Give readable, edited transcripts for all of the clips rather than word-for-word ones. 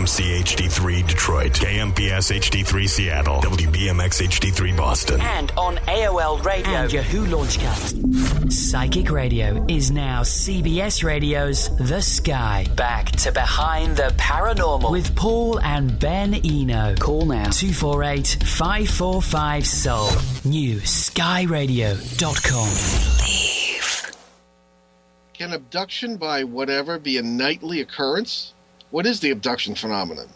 KMC HD3 Detroit, KMPS HD3 Seattle, WBMX HD3 Boston. And on AOL Radio and Yahoo Launchcast. Psychic Radio is now CBS Radio's The Sky. Back to Behind the Paranormal with Paul and Ben Eno. Call now 248-545-SOUL. New skyradio.com. Can abduction by whatever be a nightly occurrence? What is the abduction phenomenon?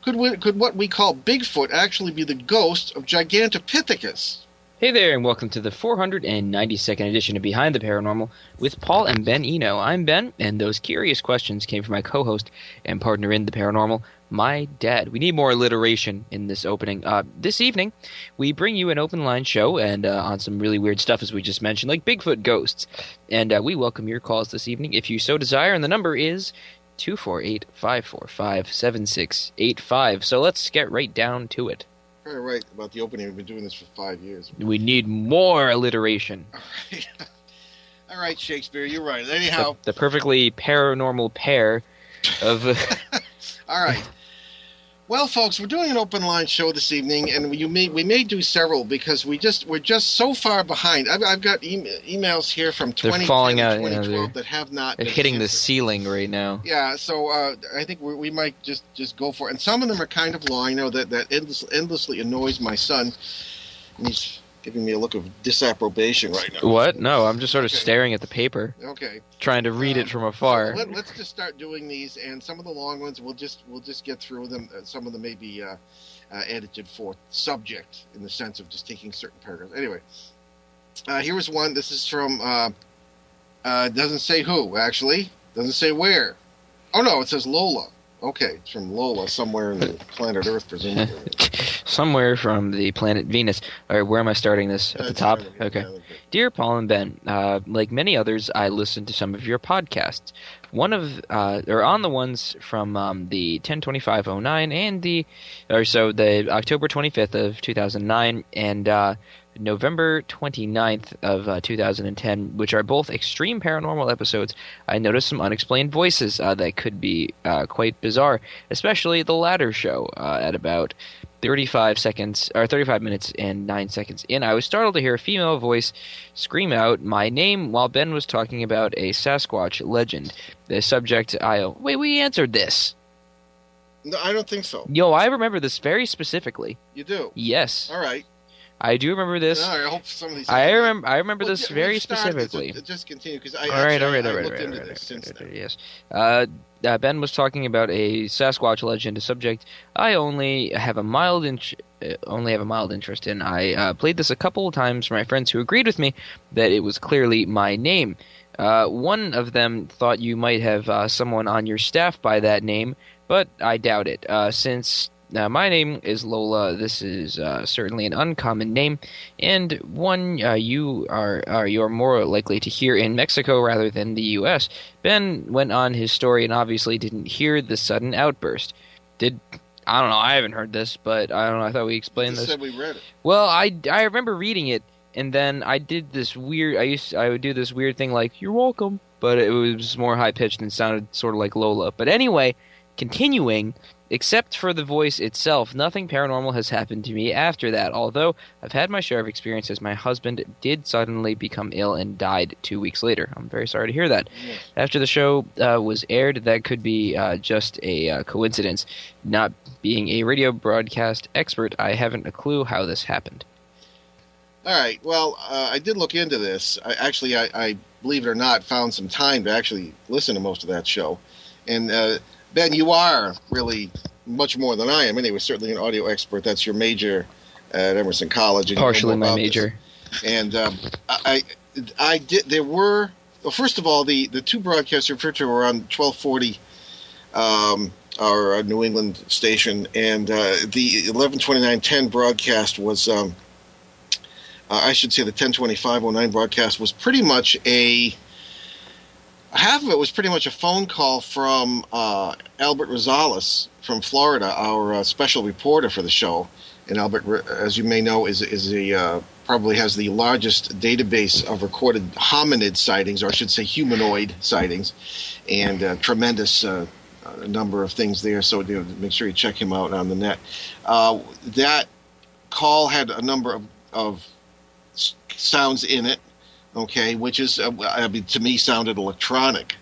Could what we call Bigfoot actually be the ghost of Gigantopithecus? Hey there, and welcome to the 492nd edition of Behind the Paranormal with Paul and Ben Eno. I'm Ben, and those curious questions came from my co-host and partner in the paranormal, my dad. We need more alliteration in this opening. This evening, we bring you an open-line show and on some really weird stuff, as we just mentioned, like Bigfoot ghosts. And we welcome your calls this evening if you so desire, and the number is 248-545-7685. So let's get right down to it. Very right about the opening. We've been doing this for 5 years. We need more alliteration. All right, all right, Shakespeare, you're right. Anyhow, the perfectly paranormal pair of. All right. Well, folks, we're doing an open line show this evening, and we may do several because we're just so far behind. I've got emails here from 2010 and 2012 that have not. They're hitting the ceiling right now. Yeah, so I think we might just go for it. And some of them are kind of long. I know that endlessly annoys my son. And he's giving me a look of disapprobation right now. What? No, I'm just sort of staring at the paper. Okay. Trying to read it from afar. So let's just start doing these, and some of the long ones we'll just get through them. Some of them may be edited for subject in the sense of just taking certain paragraphs. Anyway, here was one. This is from doesn't say who actually. Doesn't say where. Oh no, it says Lola. Okay, it's from Lola, somewhere in the planet Earth, presumably. Somewhere from the planet Venus. All right, where am I starting this? At the top? Okay. Dear Paul and Ben, like many others, I listened to some of your podcasts. On the ones from the 10/25/09 and the October 25th of 2009 and November 29th of 2010, which are both extreme paranormal episodes. I noticed some unexplained voices that could be quite bizarre, especially the latter show at about 35 minutes and 9 seconds in. I was startled to hear a female voice scream out my name while Ben was talking about a Sasquatch legend. The subject, wait, we answered this. No, I don't think so. Yo, I remember this very specifically. You do? Yes. All right. I do remember this. No, I hope some of these. I remember this very specifically. Just continue because I looked into this since then. Yes. Ben was talking about a Sasquatch legend, a subject I only have a mild interest in. I played this a couple of times for my friends who agreed with me that it was clearly my name. One of them thought you might have someone on your staff by that name, but I doubt it. Since my name is Lola, this is certainly an uncommon name, and one you're more likely to hear in Mexico rather than the U.S. Ben went on his story and obviously didn't hear the sudden outburst. I don't know, I haven't heard this, but I don't know, I thought we explained this. Said we read it. Well, I remember reading it, and then I did this weird, I would do this weird thing like, you're welcome, but it was more high-pitched and sounded sort of like Lola. But anyway, continuing, except for the voice itself, nothing paranormal has happened to me after that, although I've had my share of experiences. My husband did suddenly become ill and died 2 weeks later. I'm very sorry to hear that. Yes. After the show was aired, that could be just a coincidence. Not being a radio broadcast expert, I haven't a clue how this happened. All right, well, I did look into this. I believe it or not, found some time to actually listen to most of that show. And Ben, you are really much more than I am. Anyway, certainly an audio expert. That's your major at Emerson College. And partially my major. This. And I did. There were. Well, first of all, the two broadcasts referred to were on 1240, our New England station, and the 11:29:10 broadcast was. I should say the 10:25:09 broadcast was pretty much half of it was pretty much a phone call from Albert Rosales from Florida, our special reporter for the show. And Albert, as you may know, is probably has the largest database of recorded hominid sightings, or I should say humanoid sightings, and tremendous a number of things there. So make sure you check him out on the net. That call had a number of sounds in it, okay, which is, to me, sounded electronic.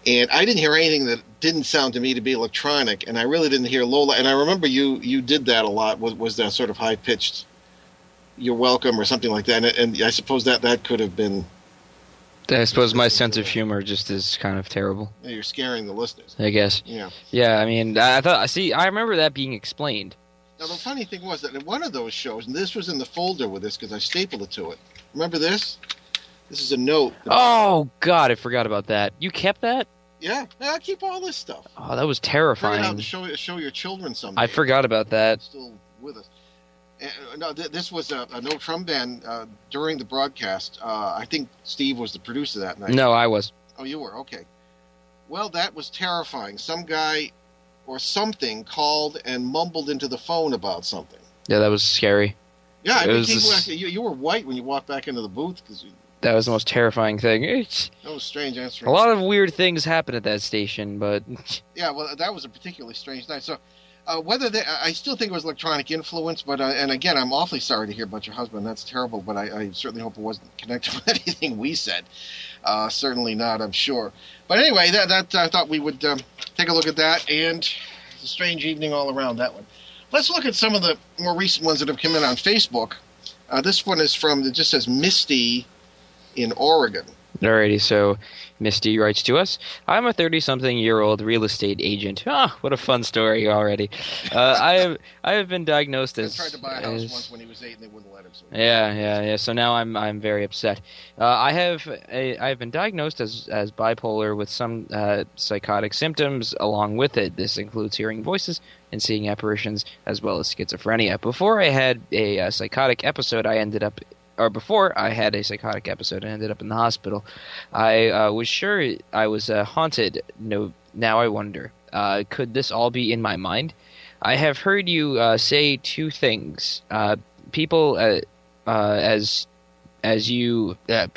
And I didn't hear anything that didn't sound to me to be electronic, and I really didn't hear Lola. And I remember you did that a lot, was that sort of high-pitched, "You're welcome" or something like that. And I suppose that could have been... I suppose my sense of humor just is kind of terrible. You're scaring the listeners, I guess. Yeah. Yeah, I mean, I remember that being explained. Now, the funny thing was that in one of those shows, and this was in the folder with this because I stapled it to it. Remember this? This is a note. Oh, God, I forgot about that. You kept that? Yeah, I keep all this stuff. Oh, that was terrifying. Bring it out to show your children someday. I forgot about that. It's still with us. No, this was a note from Ben during the broadcast. I think Steve was the producer that night. No, I was. Oh, you were? Okay. Well, that was terrifying. Some guy or something called and mumbled into the phone about something. Yeah, that was scary. Yeah, I mean, you were white when you walked back into the booth because that was the most terrifying thing. That was strange answering. A lot of weird things happen at that station, but yeah, well, that was a particularly strange night. So, I still think it was electronic influence, but and again, I'm awfully sorry to hear about your husband. That's terrible, but I certainly hope it wasn't connected with anything we said. Certainly not, I'm sure. But anyway, that I thought we would take a look at that, and it's a strange evening all around that one. Let's look at some of the more recent ones that have come in on Facebook. This one is it just says Misty in Oregon. Alrighty, so Misty writes to us, "I'm a 30-something-year-old real estate agent." Ah, what a fun story already. I have been diagnosed as... I tried to buy a house once when he was 8 and they wouldn't let him. So. Yeah. So now I'm very upset. I have been diagnosed as bipolar with some psychotic symptoms along with it. This includes hearing voices and seeing apparitions as well as schizophrenia. Before I had a psychotic episode, before I had a psychotic episode and ended up in the hospital, I was sure I was haunted. No, now I wonder, could this all be in my mind? I have heard you say two things. People ask you if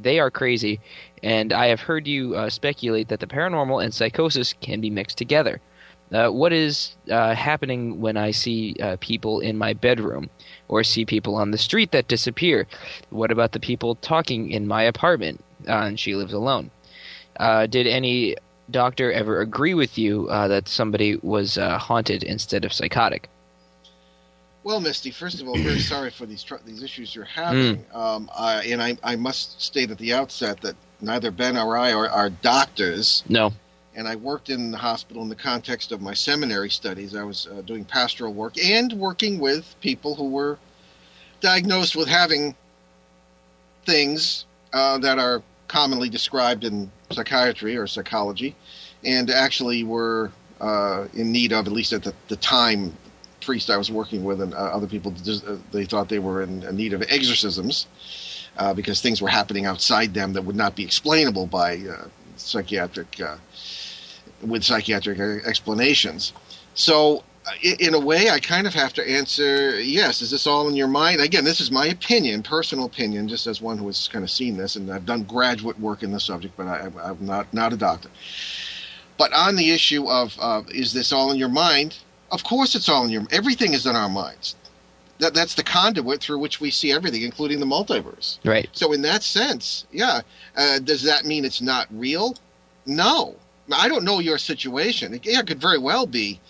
they are crazy, and I have heard you speculate that the paranormal and psychosis can be mixed together. What is happening when I see people in my bedroom or see people on the street that disappear? What about the people talking in my apartment? And she lives alone. Did any doctor ever agree with you that somebody was haunted instead of psychotic? Well, Misty, first of all, very sorry for these issues you're having. I must state at the outset that neither Ben or I are doctors. No. And I worked in the hospital in the context of my seminary studies. I was doing pastoral work and working with people who were diagnosed with having things that are commonly described in psychiatry or psychology, and actually were in need of, at least at the time, priest I was working with and other people, they thought they were in need of exorcisms because things were happening outside them that would not be explainable by psychiatric explanations. So in a way, I kind of have to answer, yes, is this all in your mind? Again, this is my opinion, personal opinion, just as one who has kind of seen this, and I've done graduate work in the subject, but I'm not a doctor. But on the issue of is this all in your mind? Of course it's all in your mind. Everything is in our minds. That's the conduit through which we see everything, including the multiverse. Right. So in that sense, yeah. Does that mean it's not real? No. I don't know your situation. It could very well be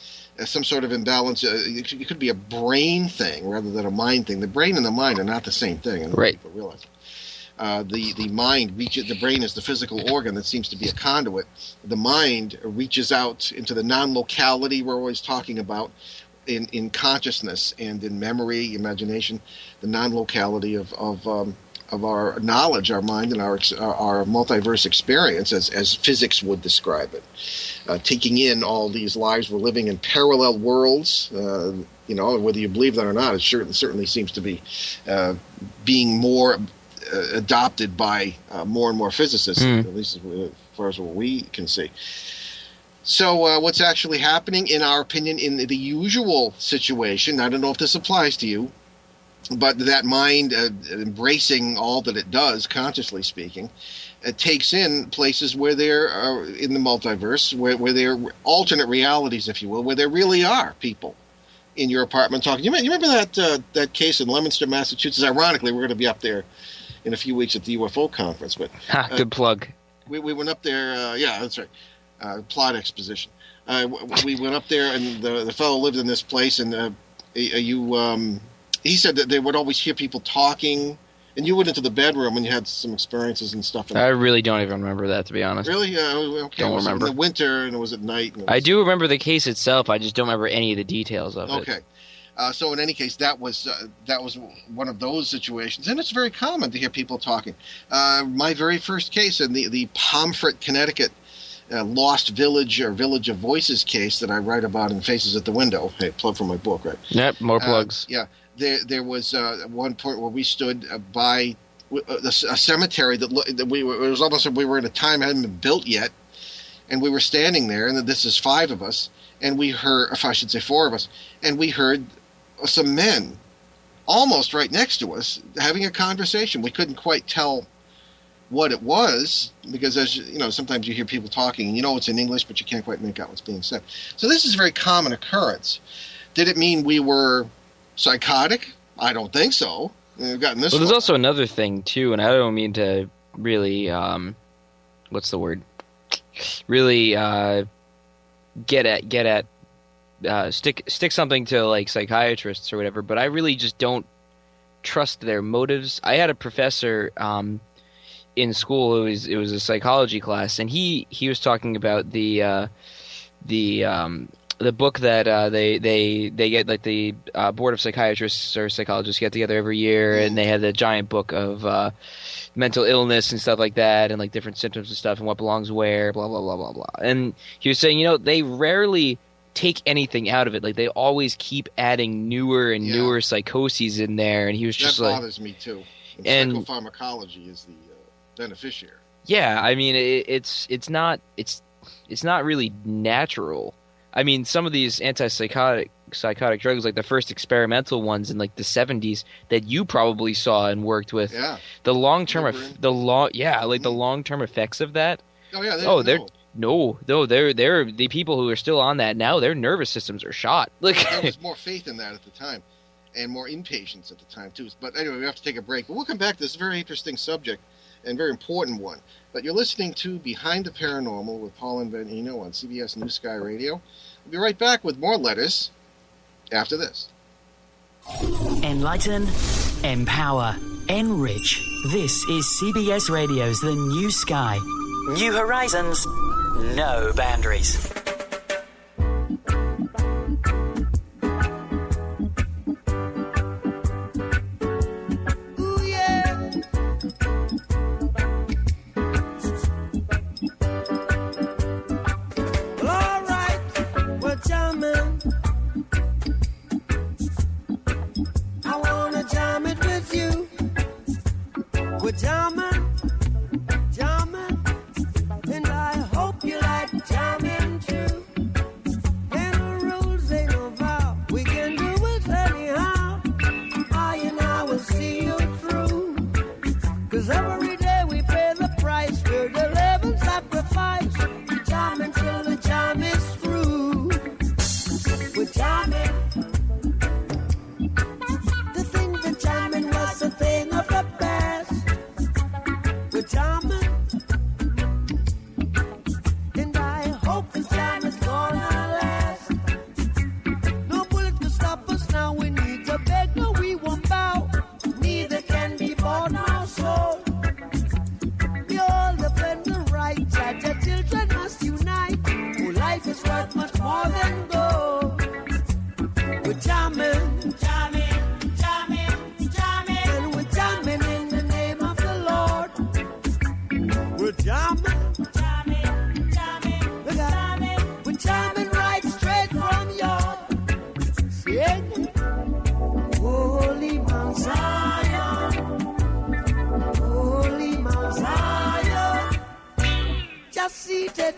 some sort of imbalance. It could be a brain thing rather than a mind thing. The brain and the mind are not the same thing. And right. People realize the mind reaches. The brain is the physical organ that seems to be a conduit. The mind reaches out into the non-locality we're always talking about in consciousness and in memory, imagination, the non-locality of our knowledge, our mind, and our multiverse experience, as physics would describe it, taking in all these lives we're living in parallel worlds. Whether you believe that or not, it certainly seems to be being more adopted by more and more physicists, at least as far as what we can see. So what's actually happening, in our opinion, in the usual situation, I don't know if this applies to you, but that mind embracing all that it does, consciously speaking, takes in places where there are, in the multiverse, where there are alternate realities, if you will, where there really are people in your apartment talking. You remember that case in Leominster, Massachusetts? Ironically, we're going to be up there in a few weeks at the UFO conference. But good plug. We went up there. Yeah, that's right. Plot exposition. We went up there, and the fellow lived in this place, and he said that they would always hear people talking. And you went into the bedroom and you had some experiences and stuff. I really don't even remember that, to be honest. Really? Okay. Don't remember. In the winter, and it was at night. I do remember the case itself. I just don't remember any of the details of it. Okay. So in any case, that was one of those situations, and it's very common to hear people talking. My very first case in the Pomfret, Connecticut, Lost Village or Village of Voices case that I write about in Faces at the Window. Hey, plug for my book, right? Yep, more plugs. Yeah. There was one point where we stood by a cemetery it was almost like we were in a time it hadn't been built yet, and we were standing there, and this is 5 of us, and we heard, if I should say 4 of us, and we heard some men almost right next to us having a conversation. We couldn't quite tell what it was, because as you know, sometimes you hear people talking and you know it's in English, but you can't quite make out what's being said. So this is a very common occurrence. Did it mean we were psychotic? I don't think so. We've gotten this. Well, there's also another thing too, and I don't mean to really, what's the word? Really stick something to like psychiatrists or whatever. But I really just don't trust their motives. I had a professor in school. It was a psychology class, and he was talking about the book that they get, like the board of psychiatrists or psychologists get together every year, and they have the giant book of mental illness and stuff like that, and like different symptoms and stuff, and what belongs where, blah blah blah blah blah. And he was saying, they rarely take anything out of it. Like they always keep adding newer and newer psychoses in there. And he was just like, that bothers me too. And psychopharmacology is the beneficiary. Yeah, I mean it's not really natural. I mean, some of these psychotic drugs, like the first experimental ones in like the 70s that you probably saw and worked with. Yeah. The long-term the long-term effects of that. Oh yeah. They're the people who are still on that now. Their nervous systems are shot. Look, there was more faith in that at the time, and more impatience at the time too. But anyway, we have to take a break. But we'll come back to this very interesting subject and very important one. But you're listening to Behind the Paranormal with Paul and Ben Eno on CBS New Sky Radio. We'll be right back with more letters after this. Enlighten, empower, enrich. This is CBS Radio's The New Sky. New horizons, no boundaries.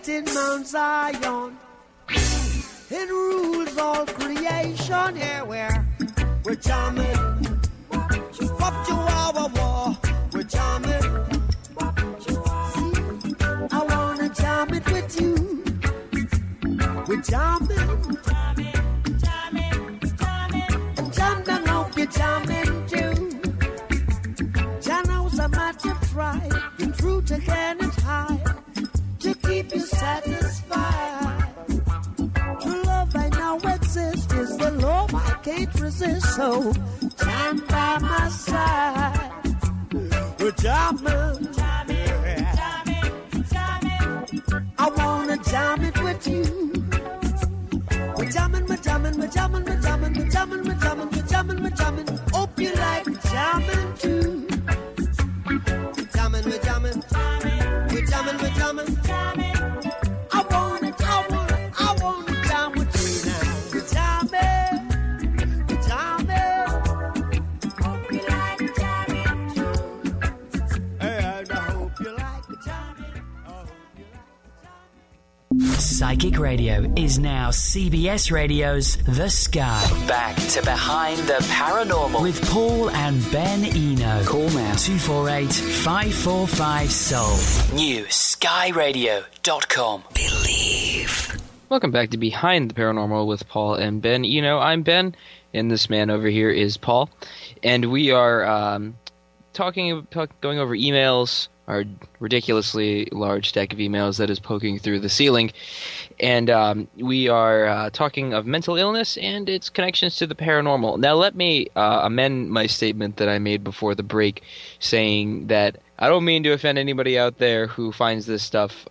In Mount Zion, it rules all creation. Yeah, we're jamming. Up to our war, we're jamming. you're jamming. And John don't hope you're jamming too. John knows how much you've tried. Your truth again is high to keep you satisfied. True love I know exists is the love I can't resist. So stand by my side. We're jamming. I wanna jam it with you. We're jamming, we're jamming, we're jamming, we're jamming, we're jamming, we're jamming, we're jamming, we're jamming. Hope you like jamming too. We're jamming, we're jamming, we're jamming, we're jamming. I wanna jam with you now. We're jamming, we're jamming. Hope you like jamming too. And I hope you like jamming. I hope you like jamming. Psychic Radio is now CBS Radio's The Sky. Back to Behind the Paranormal with Paul and Ben Eno. Call now 248-545-SOUL. New skyradio.com. Believe. Welcome back to Behind the Paranormal with Paul and Ben. I'm Ben, and this man over here is Paul. And we are going over emails, our ridiculously large stack of emails that is poking through the ceiling. And we are talking of mental illness and its connections to the paranormal. Now let me amend my statement that I made before the break, saying that I don't mean to offend anybody out there who finds this stuff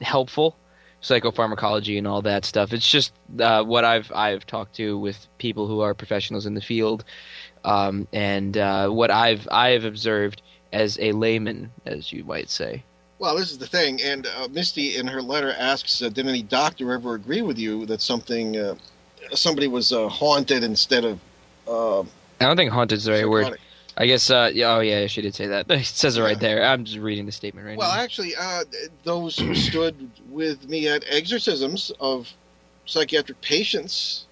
helpful, psychopharmacology and all that stuff. It's just what I've talked to with people who are professionals in the field, and what I've observed as a layman, as you might say. Well, this is the thing, and Misty in her letter asks, did any doctor ever agree with you that somebody was haunted instead of... I don't think haunted's the right word. I guess, yeah, she did say that. It says it right there. I'm just reading the statement right now. Well, actually, those who stood with me at exorcisms of psychiatric patients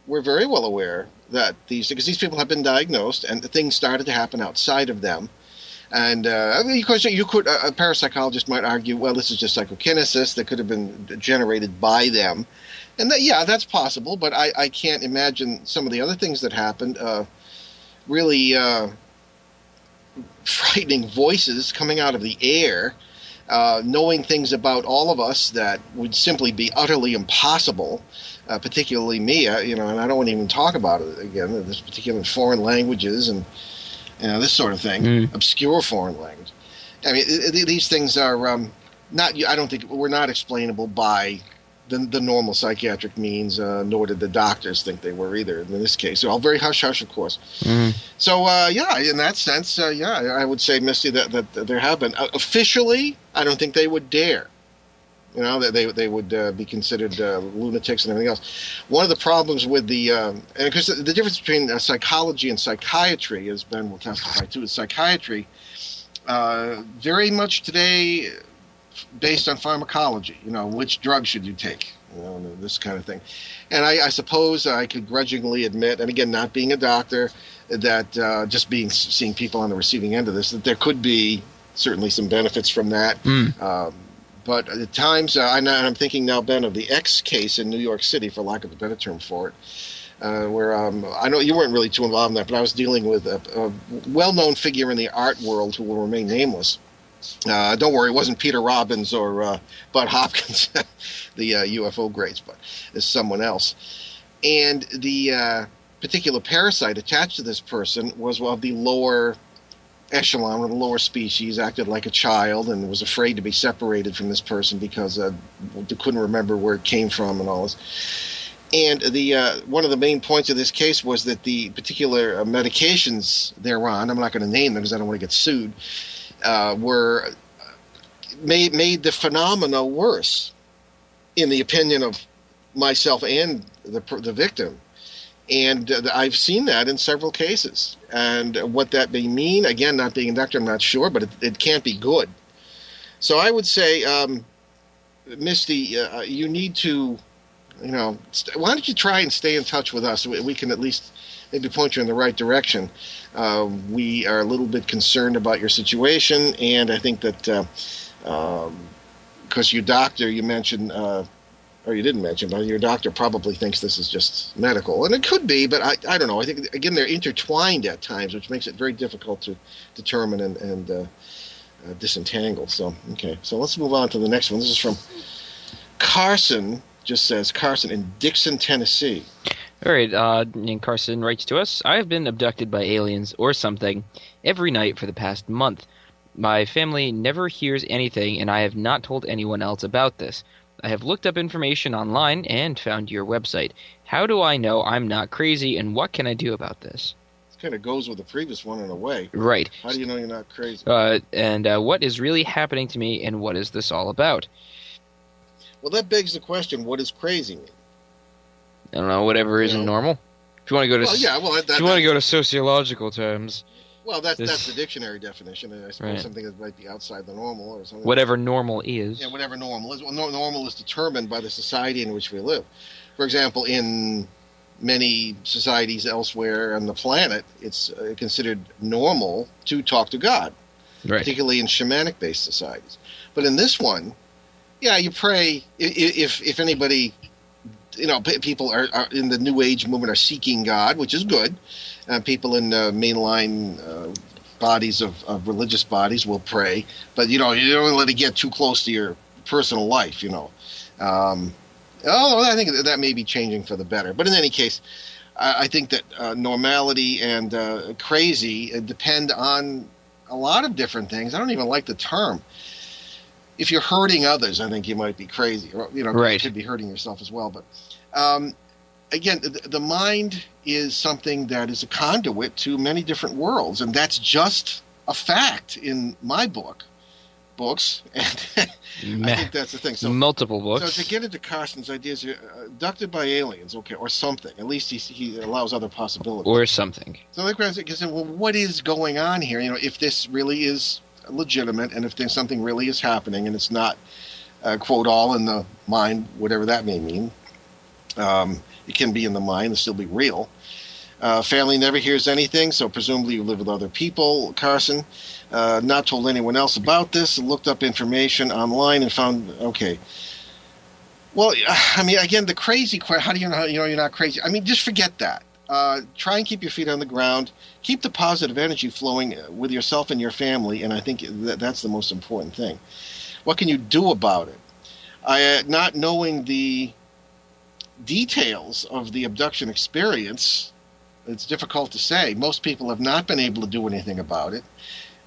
were very well aware that because these people have been diagnosed and things started to happen outside of them. And because you could, a parapsychologist might argue, well, this is just psychokinesis that could have been generated by them. And that's possible, but I can't imagine some of the other things that happened. Really frightening voices coming out of the air, knowing things about all of us that would simply be utterly impossible, particularly me, and I don't want to even talk about it again, this particular foreign languages and this sort of thing, obscure foreign language. I mean, these things are not. I don't think we're not explainable by the normal psychiatric means, nor did the doctors think they were either in this case. They're all very hush-hush, of course. So, in that sense, I would say, Misty, that there have been. Officially, I don't think they would dare. That they would be considered lunatics and everything else. One of the problems with and because the difference between psychology and psychiatry, as Ben will testify to, is psychiatry very much today based on pharmacology. Which drug should you take? This kind of thing. And I suppose I could grudgingly admit, and again, not being a doctor, that just seeing people on the receiving end of this, that there could be certainly some benefits from that. But at times, I'm thinking now, Ben, of the X case in New York City, for lack of a better term for it, where I know you weren't really too involved in that, but I was dealing with a well-known figure in the art world who will remain nameless. Don't worry, it wasn't Peter Robbins or Bud Hopkins, the UFO greats, but it's someone else. And the particular parasite attached to this person was of the lower echelon, of the lower species, acted like a child and was afraid to be separated from this person because they couldn't remember where it came from and all this. And one of the main points of this case was that the particular medications they're on, I'm not going to name them because I don't want to get sued, were made the phenomena worse, in the opinion of myself and the victim. And I've seen that in several cases. And what that may mean, again, not being a doctor, I'm not sure, but it can't be good. So I would say, Misty, you need to, why don't you try and stay in touch with us? We can at least maybe point you in the right direction. We are a little bit concerned about your situation, and I think that because your doctor, you mentioned, or you didn't mention, but your doctor probably thinks this is just medical. And it could be, but I don't know. I think, again, they're intertwined at times, which makes it very difficult to determine and disentangle. So, okay. So let's move on to the next one. This is from Carson, just says Carson in Dixon, Tennessee. All right, and Carson writes to us, I have been abducted by aliens or something every night for the past month. My family never hears anything, and I have not told anyone else about this. I have looked up information online and found your website. How do I know I'm not crazy, and what can I do about this? This kind of goes with the previous one in a way. Right. How do you know you're not crazy? And what is really happening to me, and what is this all about? Well, that begs the question, what does crazy mean? I don't know, whatever isn't normal. If you want to go to if you want to go to sociological terms. Well, that's the dictionary definition. I suppose something that might be outside the normal or something. Whatever normal is. Yeah, whatever normal is. Well, normal is determined by the society in which we live. For example, in many societies elsewhere on the planet, it's considered normal to talk to God, particularly in shamanic-based societies. But in this one, yeah, you pray. If anybody, people are in the New Age movement are seeking God, which is good. People in mainline bodies of religious bodies will pray, but you don't let it get too close to your personal life. Although I think that may be changing for the better. But in any case, I think that normality and crazy depend on a lot of different things. I don't even like the term. If you're hurting others, I think you might be crazy. Or, you could be hurting yourself as well. But again, the mind is something that is a conduit to many different worlds, and that's just a fact in my books. And I think that's the thing. So, multiple books. So to get into Carson's ideas, abducted by aliens, okay, or something. At least he allows other possibilities. Or something. So the question is, well, what is going on here? If this really is legitimate, and if there's something really is happening, and it's not, quote, all in the mind, whatever that may mean. It can be in the mind and still be real. Family never hears anything, so presumably you live with other people, Carson. Not told anyone else about this, looked up information online and found, okay. Well, I mean, again, the crazy question, how do you know you're not crazy? I mean, just forget that. Try and keep your feet on the ground. Keep the positive energy flowing with yourself and your family, and I think that's the most important thing. What can you do about it? Not knowing the details of the abduction experience, it's difficult to say. Most people have not been able to do anything about it,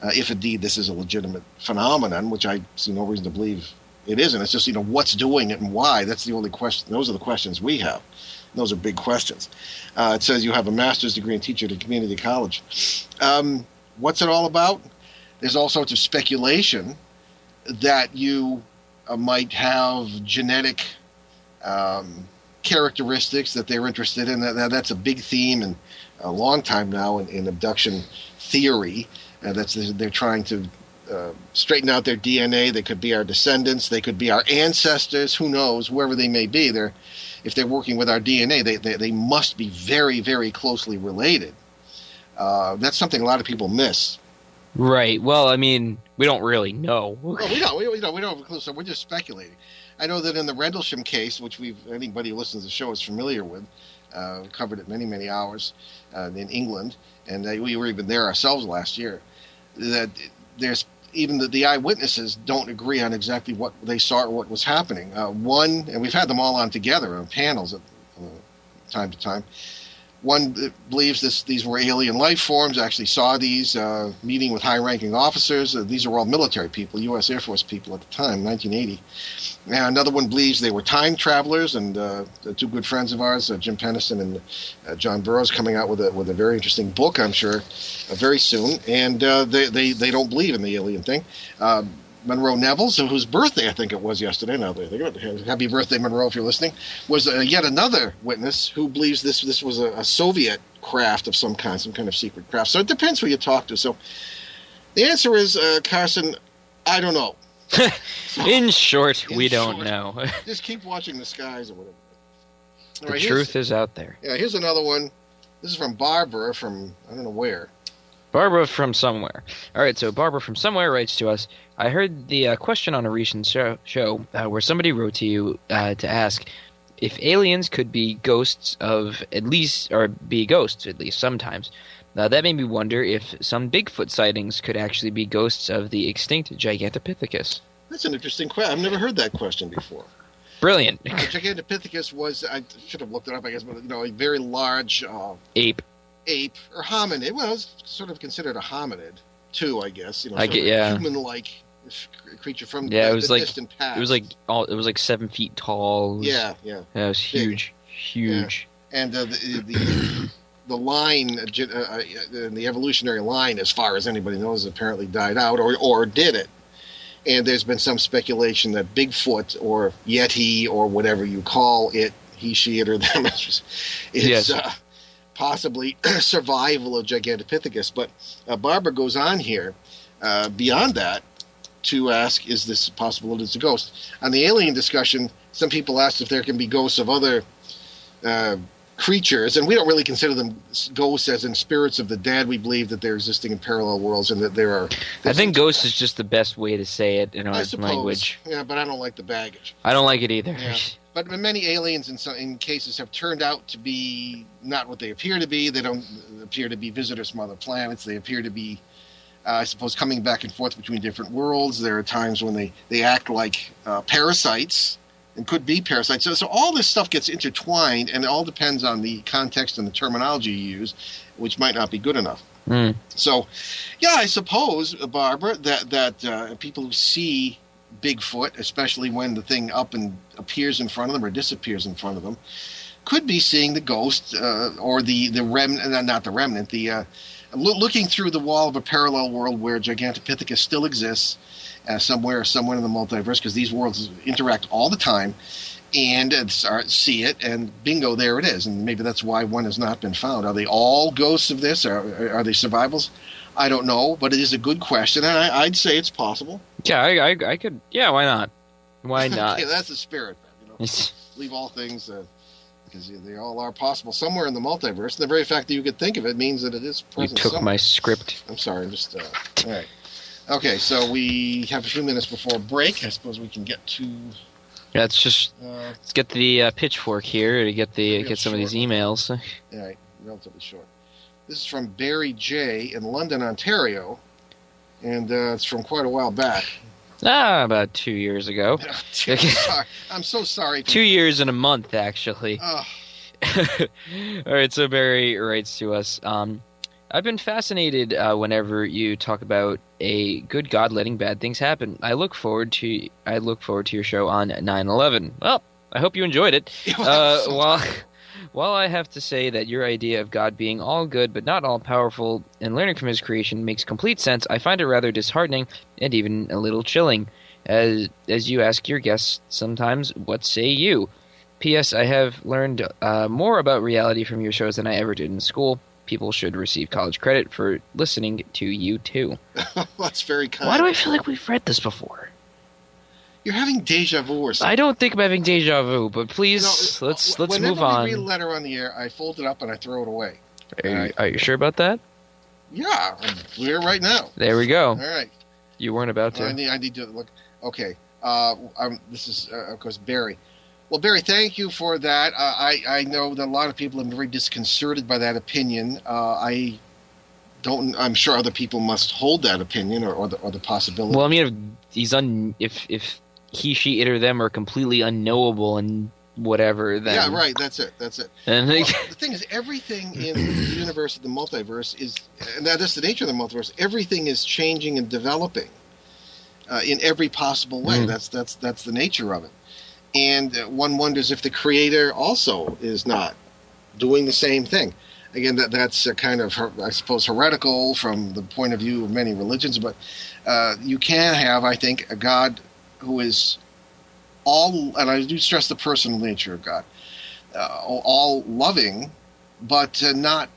if indeed this is a legitimate phenomenon, which I see no reason to believe it isn't. It's just, what's doing it and why. That's the only question. Those are the questions we have. Those are big questions. It says you have a master's degree in teacher at a community college. What's it all about? There's all sorts of speculation that you might have genetic characteristics that they're interested in. That's a big theme and a long time now in abduction theory. They're trying to straighten out their DNA. They could be our descendants. They could be our ancestors. Who knows? Whoever they may be, if they're working with our DNA, they must be very, very closely related. That's something a lot of people miss. Right. Well, I mean, we don't really know. Well, we don't have a clue, so we're just speculating. I know that in the Rendlesham case, which anybody who listens to the show is familiar with, covered it many, many hours in England, and we were even there ourselves last year, that there's even the eyewitnesses don't agree on exactly what they saw or what was happening. One, and we've had them all on together on panels at time to time. One believes these were alien life forms, actually saw these, meeting with high-ranking officers. These are all military people, U.S. Air Force people at the time, 1980. And another one believes they were time travelers, and two good friends of ours, Jim Pennison and John Burroughs, coming out with a very interesting book, I'm sure, very soon. And they don't believe in the alien thing. Monroe Nevels, whose birthday I think it was yesterday, now that I think about it, happy birthday, Monroe, if you're listening, was yet another witness who believes this was a Soviet craft of some kind of secret craft. So it depends who you talk to. So the answer is, Carson, I don't know. So, in short, we don't know. Just keep watching the skies or whatever. The truth is out there. Yeah, here's another one. This is from Barbara from, I don't know where. Barbara from somewhere. All right, so Barbara from somewhere writes to us. I heard the question on a recent show where somebody wrote to you to ask if aliens could be ghosts of at least, or be ghosts at least sometimes. That made me wonder if some Bigfoot sightings could actually be ghosts of the extinct Gigantopithecus. That's an interesting question. I've never heard that question before. Brilliant. The Gigantopithecus was, I should have looked it up, I guess, but a very large ape or hominid. Well, it's sort of considered a hominid too, I guess. Human-like creature from the distant past. It was like 7 feet tall. Yeah. It was huge. Yeah. And the line, the evolutionary line, as far as anybody knows, apparently died out, or did it? And there's been some speculation that Bigfoot or Yeti or whatever you call it, he, she, it, or them, is possibly survival of Gigantopithecus. But Barbara goes on here beyond that to ask, is this possible that it's a ghost? On the alien discussion, some people asked if there can be ghosts of other creatures, and we don't really consider them ghosts as in spirits of the dead. We believe that they're existing in parallel worlds and that there are... I think ghost is just the best way to say it in our language. Yeah, but I don't like the baggage. I don't like it either. Yeah. But many aliens in cases have turned out to be not what they appear to be. They don't appear to be visitors from other planets. They appear to be, I suppose, coming back and forth between different worlds. There are times when they act like parasites, and could be parasites. So all this stuff gets intertwined, and it all depends on the context and the terminology you use, which might not be good enough. So, yeah, I suppose, Barbara, that people who see Bigfoot, especially when the thing up and appears in front of them or disappears in front of them, could be seeing the ghost or the remnant, not the remnant, looking through the wall of a parallel world where Gigantopithecus still exists, somewhere in the multiverse, because these worlds interact all the time, and see it, and bingo, there it is. And maybe that's why one has not been found. Are they all ghosts of this? Are they survivals? I don't know, but it is a good question, and I'd say it's possible. Yeah, I could. Yeah, why not? Why not? Okay, that's the spirit. Leave all things, because they all are possible somewhere in the multiverse. And the very fact that you could think of it means that it is present. You took my script. I'm sorry. I'm just all right. Okay, so we have a few minutes before break. I suppose we can get to... Yeah, let's get the pitchfork here to get some of these emails. All right, relatively short. This is from Barry J. in London, Ontario, and it's from quite a while back. About 2 years ago. I'm so sorry. 2 years and a month, actually. Oh. All right, so Barry writes to us. I've been fascinated whenever you talk about a good God letting bad things happen. I look forward to your show on 9/11. Well, I hope you enjoyed it. While I have to say that your idea of God being all good but not all powerful and learning from his creation makes complete sense, I find it rather disheartening and even a little chilling. As you ask your guests sometimes, what say you? P.S. I have learned more about reality from your shows than I ever did in school. People should receive college credit for listening to you too. That's very kind. Why do I feel like we've read this before? You're having deja vu or something. I don't think I'm having deja vu, but please, let's move on. Whenever we read a letter on the air, I fold it up and I throw it away. Are you sure about that? Yeah, I'm clear right now. There we go. All right. You weren't about to. I need to look. Okay. This is, of course, Barry. Well, Barry, thank you for that. I know that a lot of people have been very disconcerted by that opinion. I'm sure other people must hold that opinion or the possibility. Well, I mean, if he, she, it, or them are completely unknowable and whatever, then... Yeah, right, that's it. And the thing is, everything in the universe of the multiverse is, and that's the nature of the multiverse, everything is changing and developing in every possible way. That's the nature of it. And one wonders if the creator also is not doing the same thing. Again, that's a kind of, I suppose, heretical from the point of view of many religions, but you can have, I think, a God who is all, and I do stress the personal nature of God, all loving, but not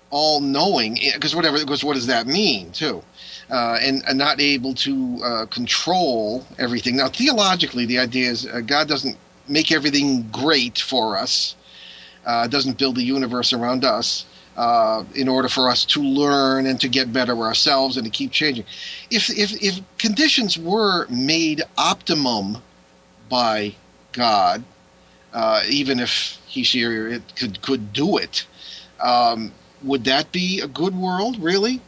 all knowing, because what does that mean, too? And not able to control everything. Now, theologically, the idea is God doesn't make everything great for us, doesn't build the universe around us, in order for us to learn and to get better ourselves and to keep changing. If conditions were made optimum by God, even if he, she, or it could do it, would that be a good world, really?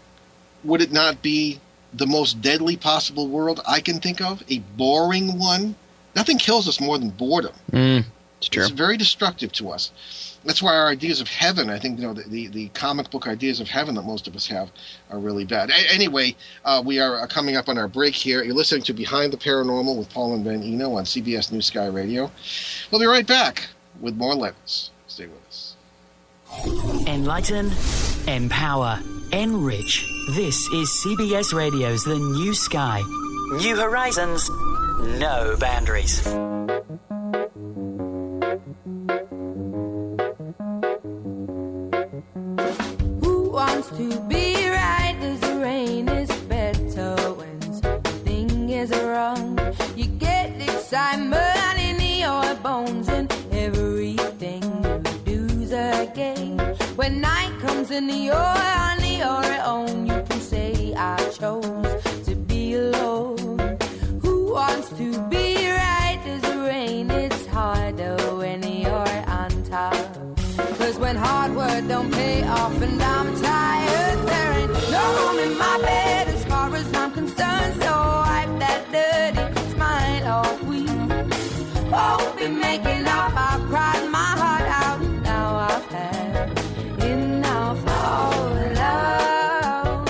Would it not be the most deadly possible world I can think of? A boring one? Nothing kills us more than boredom. It's true. It's very destructive to us. That's why our ideas of heaven, I think, the comic book ideas of heaven that most of us have are really bad. Anyway, we are coming up on our break here. You're listening to Behind the Paranormal with Paul and Ben Eno on CBS New Sky Radio. We'll be right back with more letters. Stay with us. Enlighten, empower, enrich. This is CBS Radio's The New Sky. New horizons, no boundaries. To be right as the rain is better when something is wrong. You get excitement in your bones and everything you do's a game. When night comes and you're on your own, you can say I chose to be alone. Who wants to be right as the rain? It's harder when you're on top. 'Cause when hard work don't pay off and I'm tired, there ain't no room in my bed as far as I'm concerned. So wipe that dirty smile off. We won't be making up. I've cried my heart out. Now I've had enough of love.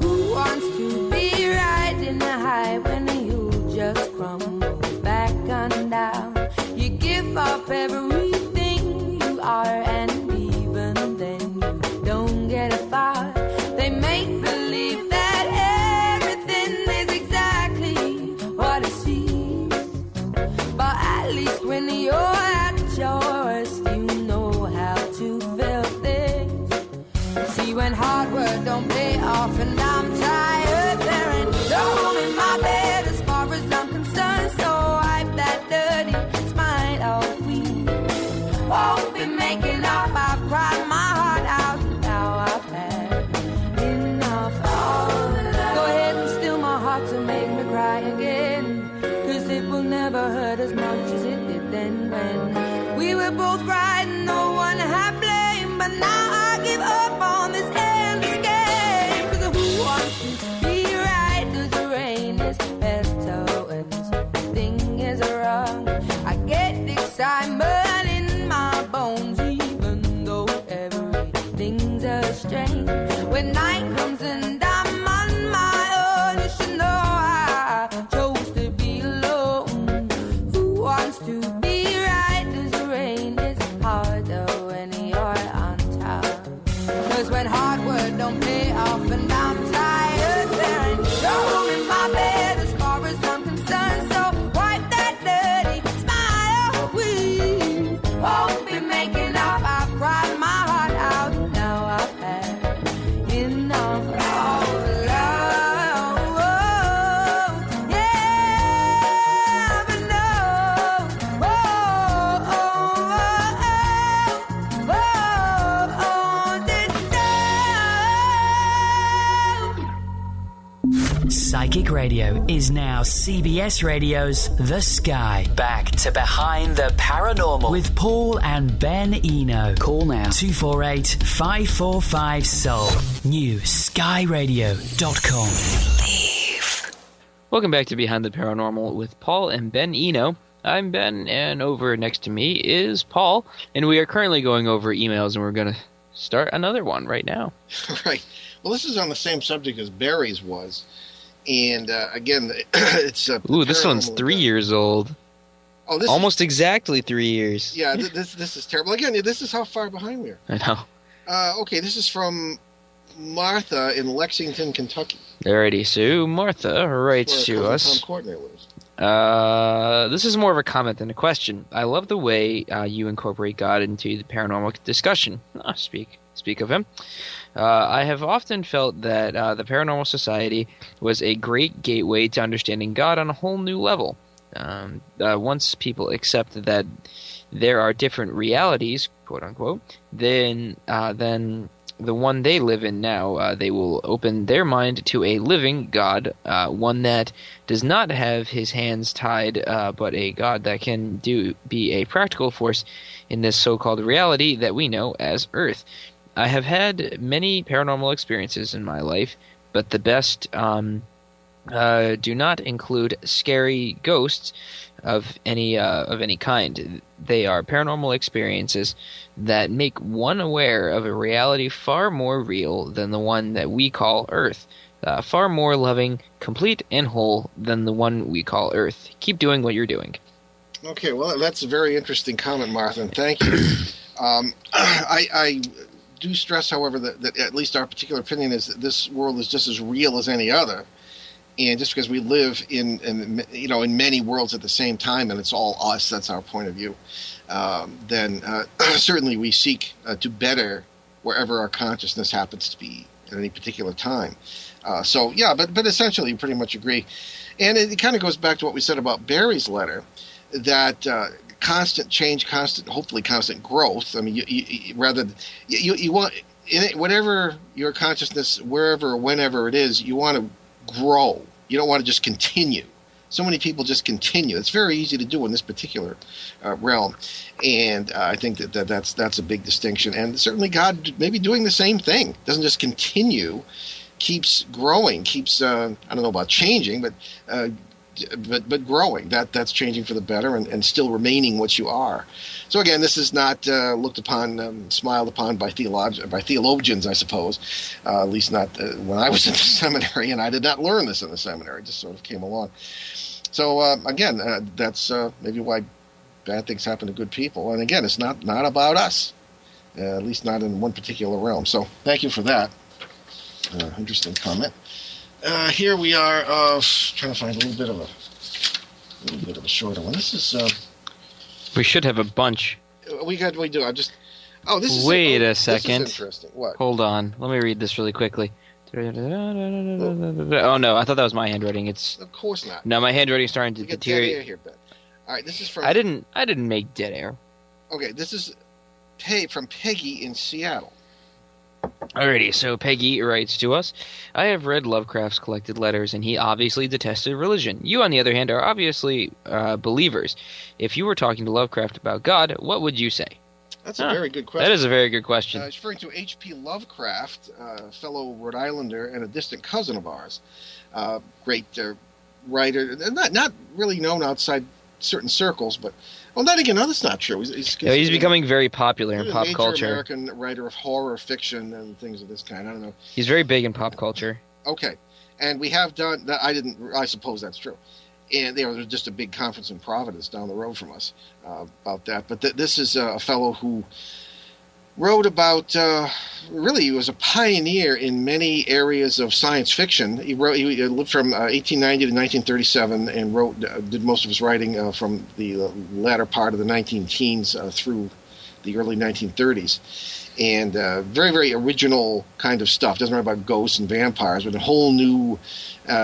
Who wants to be right in the high when you just crumble back on down? You give up everything you are, and even then you don't get far. They make believe that everything is exactly what it seems, but at least when you're at your worst, you know how to feel things. See, when hard work don't pay off and I'm tired, there ain't no room in my bed as far as I'm concerned. So wipe that dirty smile off. We won't be making up. I've cried my heart out. Now I've had enough of love. Go ahead and still my heart to make me cry again. 'Cause it will never hurt as much as it did then when we were both right and no one had blame. But now I give up on this endless game. 'Cause who wants to be right as the rain is better when something is wrong? I get excitement in my bones even though everything's a strain. When night comes and I'm on my own, you should know I chose to be alone. Who wants to be right as the rain is harder when you're on top? 'Cause when hard work don't pay off and I'm tired, there ain't no room in my bed as far as I'm concerned. So wipe that dirty smile. We won't be making up. I've cried my heart out. Now I've had enough of love. Yeah, but no. Psychic Radio is now CBS Radio's The Sky. Back to Behind the Paranormal with Paul and Ben Eno. Call now 248-545-SOUL. New skyradio.com. Welcome back to Behind the Paranormal with Paul and Ben Eno. I'm Ben, and over next to me is Paul, and we are currently going over emails, and we're going to start another one right now. Right. Well, this is on the same subject as Barry's was. And again, it's ooh, this one's 3 years old. Oh, this almost exactly 3 years. Yeah, this is terrible. Again, this is how far behind we are. I know. Okay, this is from Martha in Lexington, Kentucky. Alrighty, so Martha writes to us. Tom Courtney lives. This is more of a comment than a question. I love the way you incorporate God into the paranormal discussion. Speak of him. I have often felt that the Paranormal Society was a great gateway to understanding God on a whole new level. Once people accept that there are different realities, quote unquote, then the one they live in now, they will open their mind to a living God, one that does not have his hands tied, but a God that can be a practical force in this so-called reality that we know as Earth. I have had many paranormal experiences in my life, but the best do not include scary ghosts of any kind. They are paranormal experiences that make one aware of a reality far more real than the one that we call Earth, far more loving, complete, and whole than the one we call Earth. Keep doing what you're doing. Okay, well, that's a very interesting comment, Martha, and thank you. I do stress, however, that at least our particular opinion is that this world is just as real as any other. And just because we live in many worlds at the same time, and it's all us, that's our point of view, then certainly we seek to better wherever our consciousness happens to be at any particular time. But essentially, you pretty much agree. And it kind of goes back to what we said about Barry's letter, that constant change, hopefully constant growth. I mean, you want in it, whatever your consciousness, wherever, whenever it is, you want to grow. You don't want to just continue. So many people just continue. It's very easy to do in this particular realm, and I think that's a big distinction. And certainly, God may be doing the same thing. Doesn't just continue, keeps growing, keeps I don't know about changing, but growing. That's changing for the better, and still remaining what you are. So again, this is not looked upon, smiled upon by theologians, I suppose. At least not when I was in the seminary, and I did not learn this in the seminary. It just sort of came along. So again, that's maybe why bad things happen to good people. And again, it's not about us, at least not in one particular realm. So thank you for that. Interesting comment. Here we are, trying to find a little bit of a shorter one. This is. We should have a bunch. We do. I'm just. Oh, this is. Wait a second. This is interesting. What? Hold on. Let me read this really quickly. Oh no, I thought that was my handwriting. It's. Of course not. No, my handwriting's starting to deteriorate. Dead air here, Ben. All right, this is from. I didn't make dead air. Okay, this is from Peggy in Seattle. Alrighty, so Peggy writes to us, I have read Lovecraft's collected letters, and he obviously detested religion. You, on the other hand, are obviously believers. If you were talking to Lovecraft about God, what would you say? That's a very good question. That is a very good question. He's referring to H.P. Lovecraft, a fellow Rhode Islander and a distant cousin of ours. Great writer, not really known outside certain circles, but... Well, then again, no, that's not true. He's becoming very popular in pop culture. American writer of horror fiction and things of this kind. I don't know. He's very big in pop culture. Okay, and we have done that. I suppose that's true. And there was just a big conference in Providence down the road from us about that. But this is a fellow who wrote about. Really, he was a pioneer in many areas of science fiction. He lived from 1890 to 1937 and did most of his writing from the latter part of the 19-teens through the early 1930s. And very, very original kind of stuff. Doesn't write about ghosts and vampires, but a whole new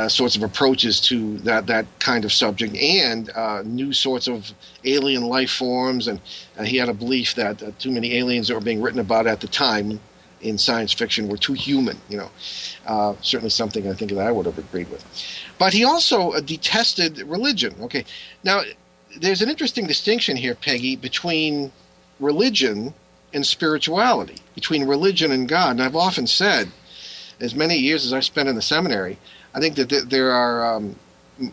sorts of approaches to that kind of subject, and new sorts of alien life forms. And he had a belief that too many aliens that were being written about at the time in science fiction were too human. Certainly something I think that I would have agreed with. But he also detested religion. Okay, now there's an interesting distinction here, Peggy, between religion and spirituality, between religion and God. And I've often said, as many years as I've spent in the seminary, I think that there are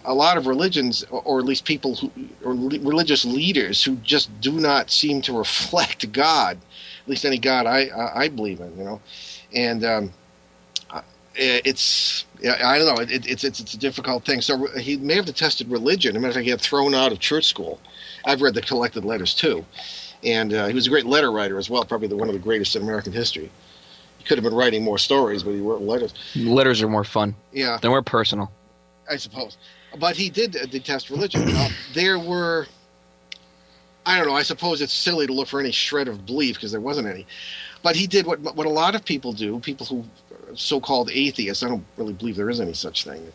a lot of religions, or at least people or religious leaders, who just do not seem to reflect God, at least any God I believe in. And it's I don't know, it's a difficult thing. So he may have detested religion. As a matter of fact, he got thrown out of church school. I've read the collected letters too. And he was a great letter writer as well, probably one of the greatest in American history. He could have been writing more stories, but he wrote letters. Letters are more fun. Yeah. They're more personal. I suppose. But he did detest religion. There were, I don't know, I suppose it's silly to look for any shred of belief because there wasn't any. But he did what a lot of people do, people who are so-called atheists. I don't really believe there is any such thing.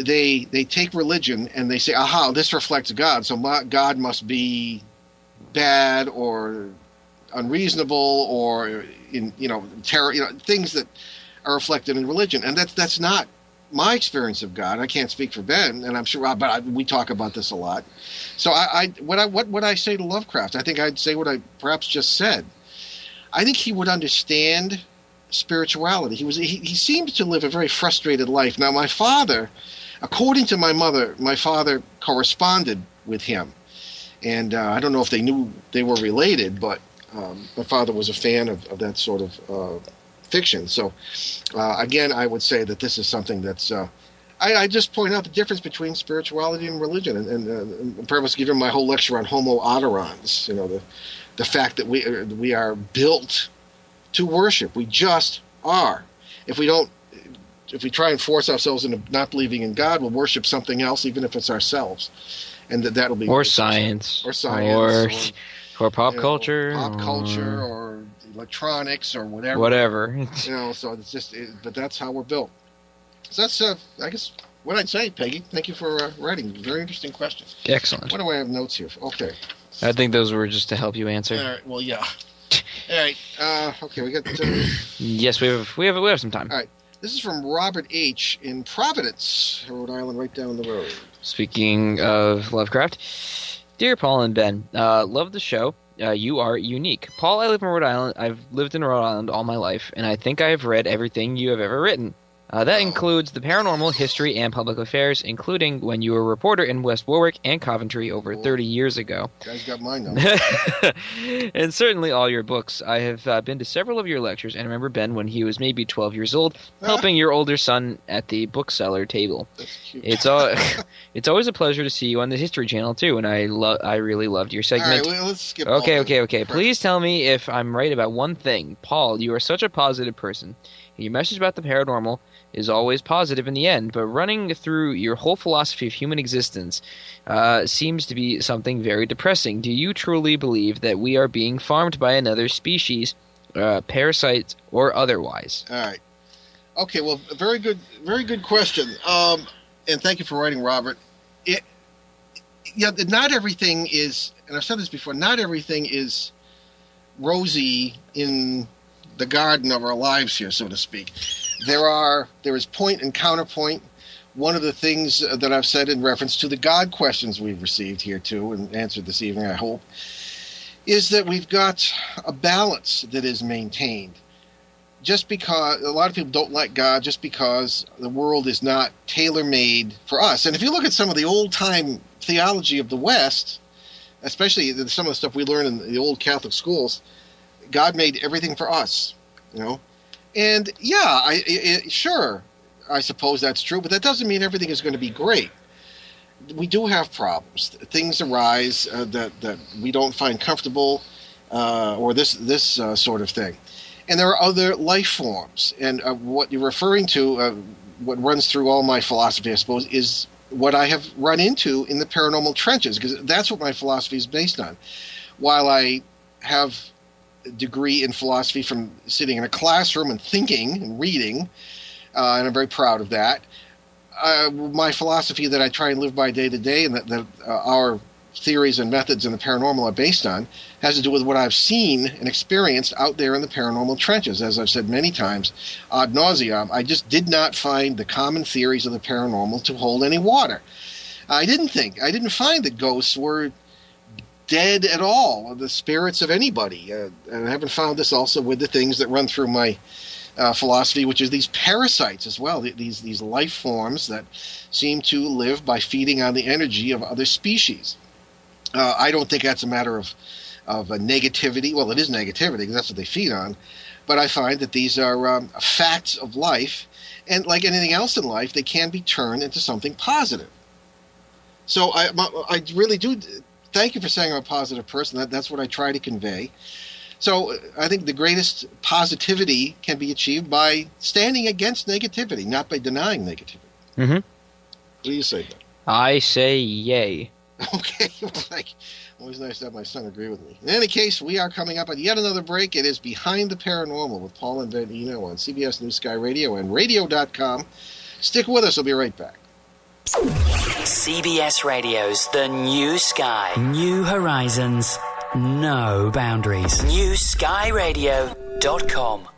they take religion and they say, aha, this reflects God, so God must be bad or unreasonable or terror, things that are reflected in religion, and that's not my experience of God. I can't speak for Ben, and I'm sure, but we talk about this a lot. So what would I say to Lovecraft? I think I'd say what I perhaps just said. I think he would understand spirituality. He seemed to live a very frustrated life. Now, my father, according to my mother, my father corresponded with him, and I don't know if they knew they were related, but my father was a fan of that sort of fiction. So, again, I would say that this is something that's... I just point out the difference between spirituality and religion, and perhaps give him my whole lecture on homo oderans, the fact that we are built to worship. We just are. If we try and force ourselves into not believing in God, we'll worship something else, even if it's ourselves. And that'll be... Or science. Or science. Or pop culture. Pop culture, or electronics, or whatever. Whatever. So it's just... but that's how we're built. So that's, I guess, what I'd say, Peggy. Thank you for writing. Very interesting questions. Excellent. What do I have notes here? Okay. I think those were just to help you answer. All right. Well, yeah. All right. Okay, we got... yes, we have some time. All right. This is from Robert H. in Providence, Rhode Island, right down the road. Speaking of Lovecraft, dear Paul and Ben, love the show. You are unique. Paul, I live in Rhode Island. I've lived in Rhode Island all my life, and I think I have read everything you have ever written. That includes the paranormal, history, and public affairs, including when you were a reporter in West Warwick and Coventry over 30 years ago. You guys got mine now. And certainly all your books. I have been to several of your lectures, and remember Ben when he was maybe 12 years old, helping your older son at the bookseller table. That's cute. It's always a pleasure to see you on the History Channel, too, and I really loved your segment. All right, let's skip Okay. Please tell me if I'm right about one thing. Paul, you are such a positive person. Your message about the paranormal is always positive in the end, but running through your whole philosophy of human existence seems to be something very depressing. Do you truly believe that we are being farmed by another species, parasites or otherwise? All right. Okay, well, very good question. And thank you for writing, Robert. Not everything is, and I've said this before, not everything is rosy in the garden of our lives here, so to speak. There is point and counterpoint. One of the things that I've said in reference to the God questions we've received here too and answered this evening, I hope, is that we've got a balance that is maintained. Just because a lot of people don't like God, just because the world is not tailor-made for us. And if you look at some of the old-time theology of the West, especially some of the stuff we learn in the old Catholic schools, God made everything for us, And sure, I suppose that's true, but that doesn't mean everything is going to be great. We do have problems. Things arise that we don't find comfortable, or this sort of thing. And there are other life forms. And what you're referring to, what runs through all my philosophy, I suppose, is what I have run into in the paranormal trenches, because that's what my philosophy is based on. While I have degree in philosophy from sitting in a classroom and thinking and reading, and I'm very proud of that. My philosophy that I try and live by day to day, and that our theories and methods in the paranormal are based on, has to do with what I've seen and experienced out there in the paranormal trenches. As I've said many times, ad nauseum, I just did not find the common theories of the paranormal to hold any water. I didn't find that ghosts were dead at all, the spirits of anybody. And I haven't found this also with the things that run through my philosophy, which is these parasites as well, these life forms that seem to live by feeding on the energy of other species. I don't think that's a matter of negativity. Well, it is negativity because that's what they feed on. But I find that these are facts of life, and like anything else in life, they can be turned into something positive. So I really do thank you for saying I'm a positive person. That's what I try to convey. So I think the greatest positivity can be achieved by standing against negativity, not by denying negativity. Mm-hmm. What do you say, Ben? I say yay. Okay. Always nice to have my son agree with me. In any case, we are coming up on yet another break. It is Behind the Paranormal with Paul and Ben Eno on CBS News Sky Radio and radio.com. Stick with us. We'll be right back. CBS Radio's The New Sky. New horizons, no boundaries. NewSkyRadio.com.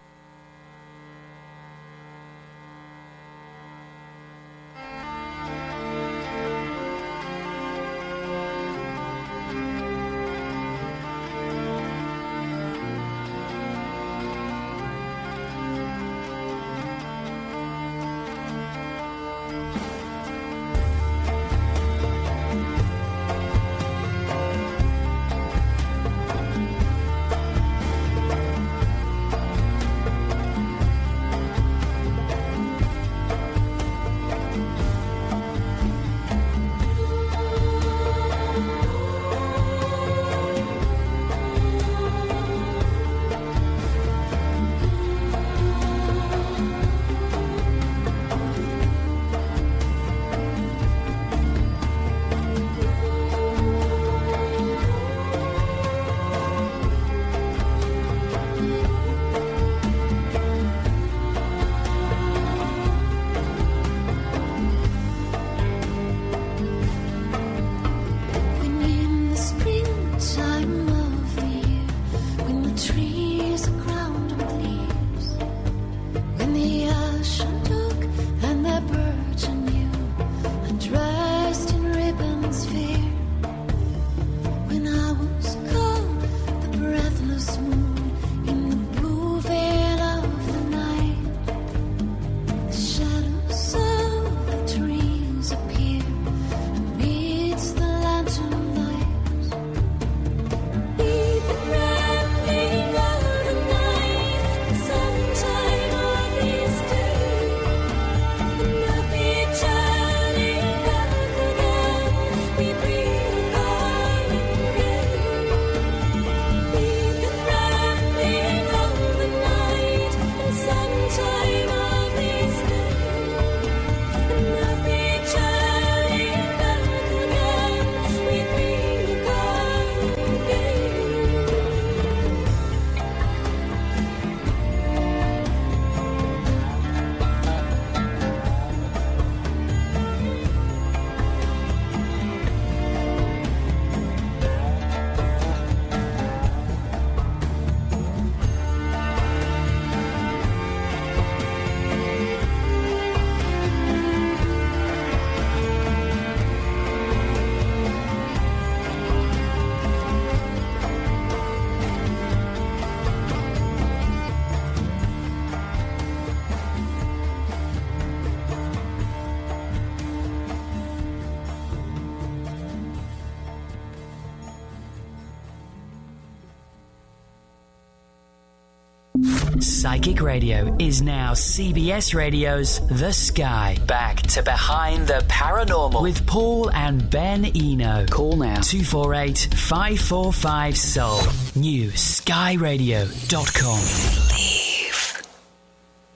Psychic Radio is now CBS Radio's The Sky. Back to Behind the Paranormal with Paul and Ben Eno. Call now 248-545-SOUL. NewSkyRadio.com.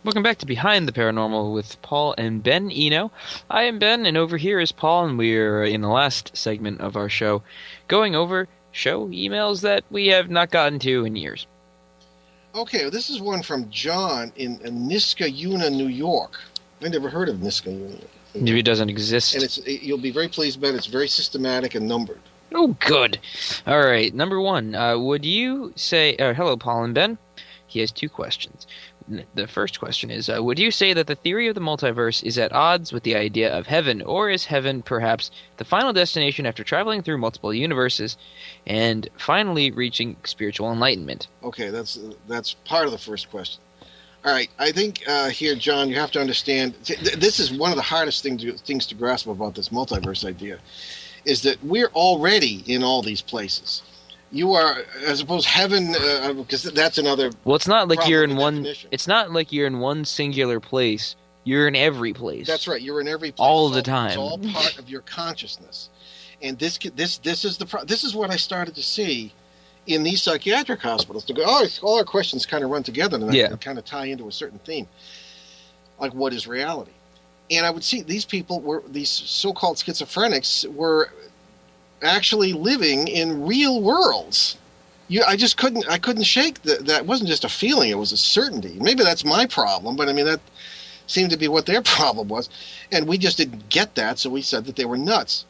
Welcome back to Behind the Paranormal with Paul and Ben Eno. I am Ben, and over here is Paul, and we're in the last segment of our show going over show emails that we have not gotten to in years. Okay, well, this is one from John in Niskayuna, New York. I never heard of Niskayuna. Maybe it doesn't exist. And you'll be very pleased, Ben. It's very systematic and numbered. Oh, good. All right, number one. Would you say... hello, Paul and Ben. He has two questions. The first question is, would you say that the theory of the multiverse is at odds with the idea of heaven, or is heaven perhaps the final destination after traveling through multiple universes and finally reaching spiritual enlightenment? Okay, that's part of the first question. All right, I think here, John, you have to understand, this is one of the hardest things to grasp about this multiverse idea, is that we're already in all these places. You are, as opposed heaven, because that's another. Well, it's not like you're in one. It's not like you're in one singular place. You're in every place. That's right. You're in every place all the time. It's all part of your consciousness, and this is what I started to see in these psychiatric hospitals. To go, all our questions kind of run together and kind of tie into a certain theme, like what is reality. And I would see these so-called schizophrenics were actually living in real worlds. I couldn't shake that. That wasn't just a feeling; it was a certainty. Maybe that's my problem, but I mean seemed to be what their problem was. And we just didn't get that, so we said that they were nuts.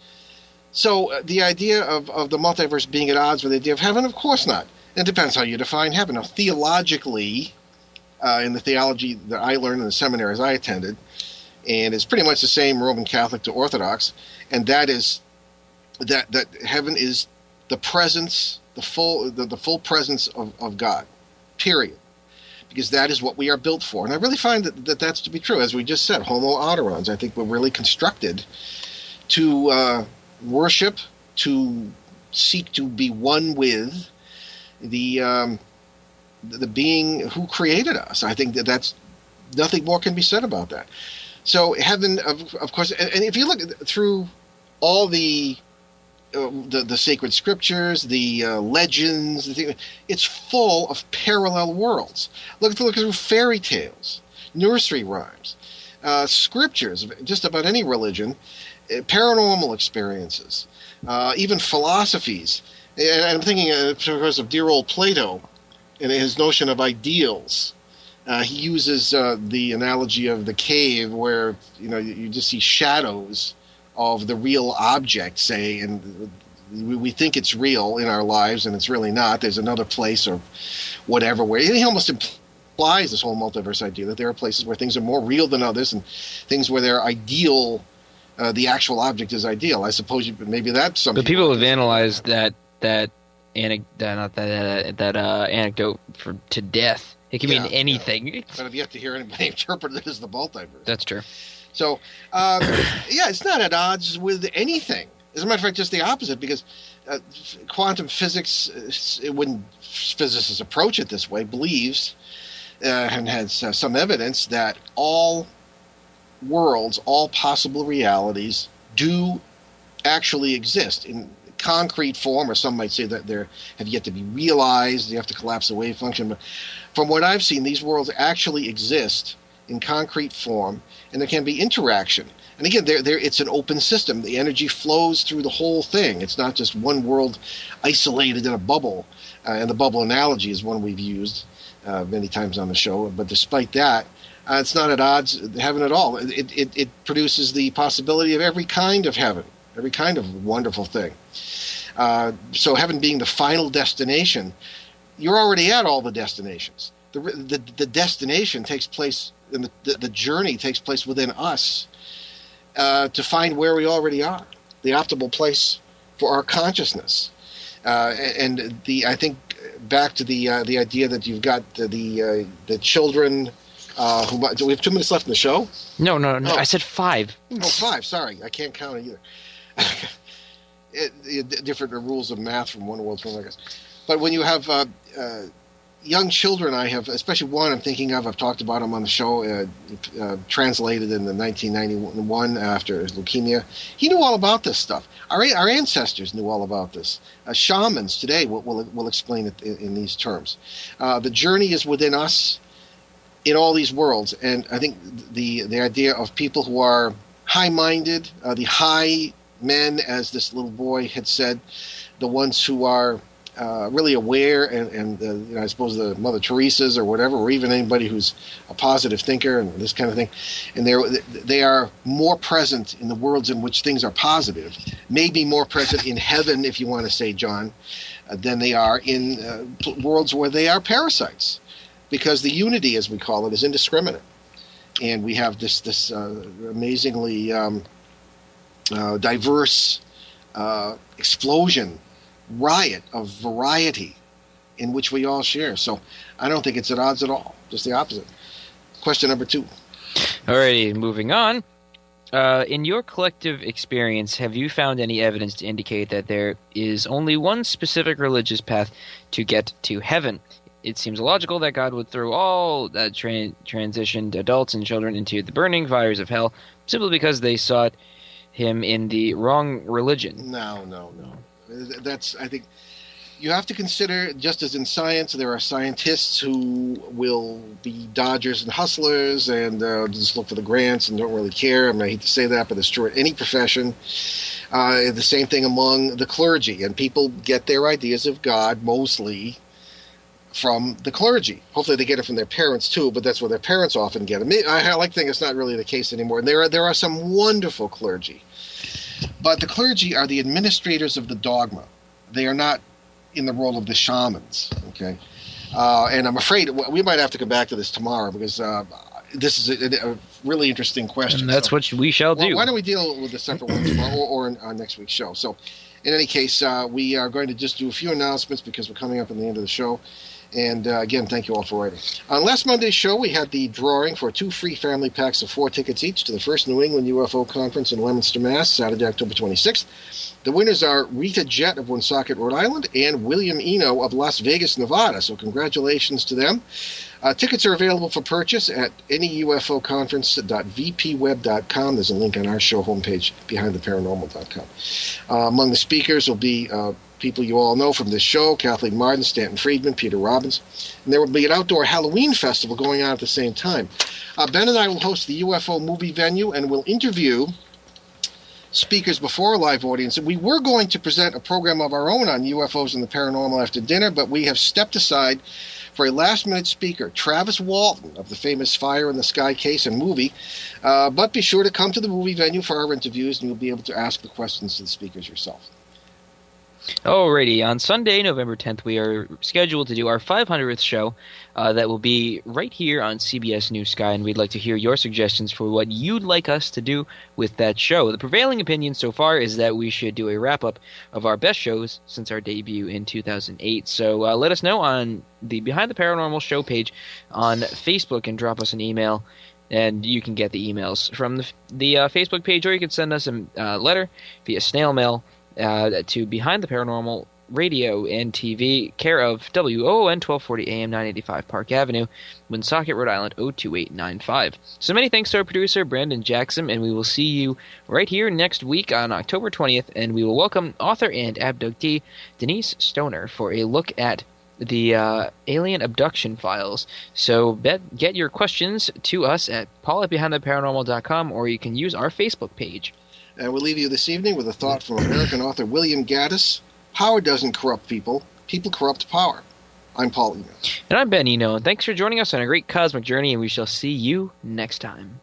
So the idea of the multiverse being at odds with the idea of heaven, of course not. It depends how you define heaven. Now, theologically, in the theology that I learned in the seminaries I attended, and it's pretty much the same Roman Catholic to Orthodox, and that is that heaven is the presence, the full presence of God, period. Because that is what we are built for. And I really find that that's to be true. As we just said, homo autorons, I think we're really constructed to worship, to seek to be one with the being who created us. I think that's nothing more can be said about that. So heaven, of course, and if you look through all the sacred scriptures, the legends, it's full of parallel worlds. Look through fairy tales, nursery rhymes, scriptures, just about any religion, paranormal experiences, even philosophies. And I'm thinking, of dear old Plato and his notion of ideals. He uses the analogy of the cave, where you just see shadows of the real object, say, and we think it's real in our lives, and it's really not. There's another place or whatever. Where he almost implies this whole multiverse idea that there are places where things are more real than others, and things where they're ideal. The actual object is ideal. I suppose maybe that's something. But people have analyzed that anecdote to death. It can mean anything. Yeah. But I've yet to hear anybody interpret it as the multiverse. That's true. So, it's not at odds with anything. As a matter of fact, just the opposite, because quantum physics, when physicists approach it this way, believes and has some evidence that all worlds, all possible realities do actually exist in concrete form, or some might say that they have yet to be realized. You have to collapse the wave function. But from what I've seen, these worlds actually exist in concrete form, and there can be interaction. And again, it's an open system. The energy flows through the whole thing. It's not just one world isolated in a bubble. And the bubble analogy is one we've used many times on the show. But despite that, it's not at odds with heaven at all. It produces the possibility of every kind of heaven, every kind of wonderful thing. So heaven being the final destination, you're already at all the destinations. The destination takes place, and the journey takes place within us to find where we already are, the optimal place for our consciousness. And I think back to the idea that you've got the children. Do we have 2 minutes left in the show? No. Oh. I said 5. Oh, 5. Sorry, I can't count either. Different rules of math from one world to another, I guess. But when you have young children, I have, especially one I'm thinking of, I've talked about him on the show, translated in the 1991 after his leukemia. He knew all about this stuff. Our ancestors knew all about this. Shamans today will explain it in these terms. The journey is within us in all these worlds, and I think the idea of people who are high-minded, the high men, as this little boy had said, the ones who are really aware, and I suppose the Mother Teresa's or whatever, or even anybody who's a positive thinker and this kind of thing, and they are more present in the worlds in which things are positive, maybe more present in heaven, if you want to say, John, than they are in worlds where they are parasites, because the unity, as we call it, is indiscriminate, and we have this amazingly diverse explosion, riot of variety in which we all share. So I don't think it's at odds at all, just the opposite. Question number 2. Alrighty, moving on. In your collective experience, have you found any evidence to indicate that there is only one specific religious path to get to heaven? It seems illogical that God would throw all that transitioned adults and children into the burning fires of hell simply because they sought him in the wrong religion. No. That's, I think, you have to consider, just as in science, there are scientists who will be dodgers and hustlers and just look for the grants and don't really care. I mean, I hate to say that, but it's true in any profession. The same thing among the clergy. And people get their ideas of God mostly from the clergy. Hopefully they get it from their parents too, but that's where their parents often get it. I like to think it's not really the case anymore. And there are some wonderful clergy. But the clergy are the administrators of the dogma. They are not in the role of the shamans, okay? And I'm afraid we might have to come back to this tomorrow because this is a really interesting question. And that's what we shall do. Why don't we deal with the separate one tomorrow or on next week's show? So in any case, we are going to just do a few announcements because we're coming up on the end of the show. And again, thank you all for writing. On last Monday's show, we had the drawing for 2 free family packs of 4 tickets each to the first New England UFO Conference in Leominster, Mass., Saturday, October 26th. The winners are Rita Jett of Woonsocket, Rhode Island, and William Eno of Las Vegas, Nevada. So congratulations to them. Tickets are available for purchase at anyufoconference.vpweb.com. There's a link on our show homepage, behindtheparanormal.com. Among the speakers will be people you all know from this show: Kathleen Martin, Stanton Friedman, Peter Robbins. And there will be an outdoor Halloween festival going on at the same time. Ben and I will host the UFO movie venue and will interview speakers before a live audience. We were going to present a program of our own on UFOs and the paranormal after dinner, but we have stepped aside for a last-minute speaker, Travis Walton of the famous Fire in the Sky case and movie. But be sure to come to the movie venue for our interviews, and you'll be able to ask the questions to the speakers yourself. Alrighty, on Sunday, November 10th, we are scheduled to do our 500th show. That will be right here on CBS New Sky, and we'd like to hear your suggestions for what you'd like us to do with that show. The prevailing opinion so far is that we should do a wrap-up of our best shows since our debut in 2008. So let us know on the Behind the Paranormal show page on Facebook and drop us an email. And you can get the emails from the Facebook page, or you can send us a letter via snail mail to Behind the Paranormal Radio and TV, care of WOON 1240 AM 985 Park Avenue, Woonsocket, Rhode Island 02895. So many thanks to our producer, Brandon Jackson, and we will see you right here next week on October 20th, and we will welcome author and abductee Denise Stoner for a look at the alien abduction files. So get your questions to us at paul@behindtheparanormal.com, or you can use our Facebook page. And we'll leave you this evening with a thought from American author William Gaddis. Power doesn't corrupt people. People corrupt power. I'm Paul Eno. And I'm Ben Eno. And thanks for joining us on a great cosmic journey, and we shall see you next time.